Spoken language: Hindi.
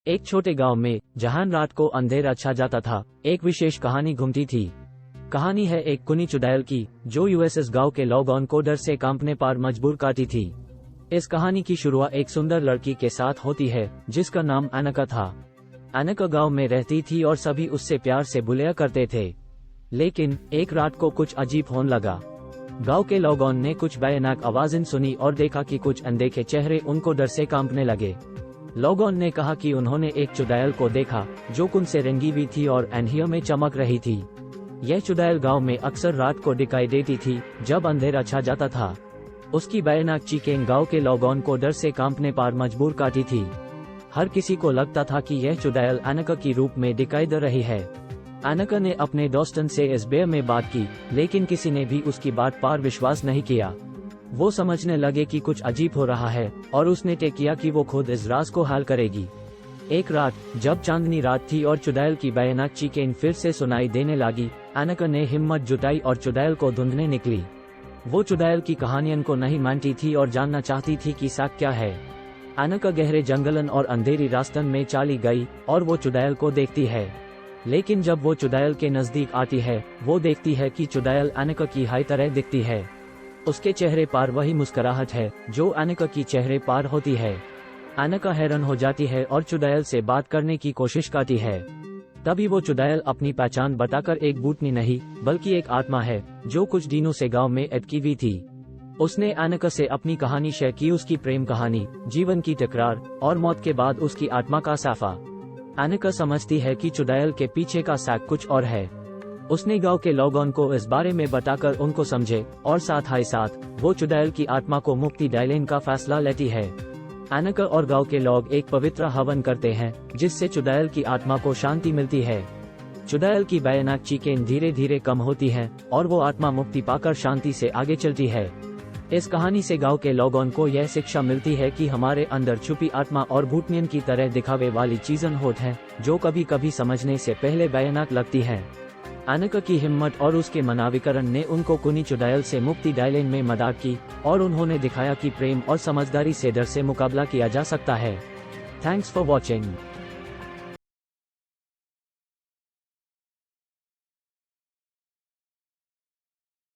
एक छोटे गांव में जहां रात को अंधेरा छा जाता था, एक विशेष कहानी घूमती थी। कहानी है एक कुनी चुड़ैल की, जो यूएसएस गांव के लोगों को डर से कांपने पर मजबूर करती थी। इस कहानी की शुरुआत एक सुंदर लड़की के साथ होती है, जिसका नाम अनका था। अनका गांव में रहती थी और सभी उससे प्यार से बुलाया करते थे। लेकिन एक रात को कुछ अजीब होने लगा। गांव के लोगों ने कुछ भयानक आवाजें सुनी और देखा कि कुछ अनदेखे चेहरे उनको डर से कांपने लगे। लोगों ने कहा कि उन्होंने एक चुड़ैल को देखा, जो खून से रंगी हुई थी और अंधियों में चमक रही थी। यह चुड़ैल गांव में अक्सर रात को दिखाई देती थी, जब अंधेरा छा जाता था। उसकी भयानक चीखें गांव के लोगों को डर से कांपने पर मजबूर करती थी। हर किसी को लगता था कि यह चुड़ैल अनका की रूप में दिखाई दे रही है। अनका ने अपने दोस्तों से इस बारे में बात की, लेकिन किसी ने भी उसकी बात पर विश्वास नहीं किया। वो समझने लगे कि कुछ अजीब हो रहा है और उसने तय किया कि वो खुद इस राज को हल करेगी। एक रात जब चांदनी रात थी और चुड़ैल की भयानक चीखें फिर से सुनाई देने लगी, अनका ने हिम्मत जुटाई और चुड़ैल को ढूंढने निकली। वो चुड़ैल की कहानियों को नहीं मानती थी और जानना चाहती थी कि सच क्या है। अनका गहरे जंगलन और अंधेरी रास्तों में चली गई और वो चुड़ैल को देखती है। लेकिन जब वो चुड़ैल के नजदीक आती है, वो देखती है कि चुड़ैल अनका की हाई तरह दिखती है। उसके चेहरे पर वही मुस्कुराहट है जो अनका की चेहरे पर होती है। अनका हैरान हो जाती है और चुड़ैल से बात करने की कोशिश करती है। तभी वो चुड़ैल अपनी पहचान बताकर एक भूतनी नहीं बल्कि एक आत्मा है, जो कुछ दिनों से गांव में अटकी हुई थी। उसने अनका से अपनी कहानी शेयर की, उसकी प्रेम कहानी, जीवन की तकरार और मौत के बाद उसकी आत्मा का साफा। अनका समझती है कि चुड़ैल के पीछे का सच कुछ और है। उसने गांव के लोगों को इस बारे में बताकर उनको समझे और साथ ही साथ वो चुड़ैल की आत्मा को मुक्ति दिलाने का फैसला लेती है। अनका और गांव के लोग एक पवित्र हवन करते हैं, जिससे चुड़ैल की आत्मा को शांति मिलती है। चुड़ैल की भयानक चीखें धीरे धीरे कम होती हैं और वो आत्मा मुक्ति पाकर शांति से आगे चलती है। इस कहानी से गांव के लोगों को यह शिक्षा मिलती है कि हमारे अंदर छुपी आत्मा और भूतनियन की तरह दिखावे वाली चीजें होती हैं, जो कभी कभी समझने से पहले भयानक लगती हैं। अनका की हिम्मत और उसके मनाविकरण ने उनको कुनी चुड़ैल से मुक्ति दिलाने में मदद की और उन्होंने दिखाया कि प्रेम और समझदारी से डर से मुकाबला किया जा सकता है। Thanks for watching.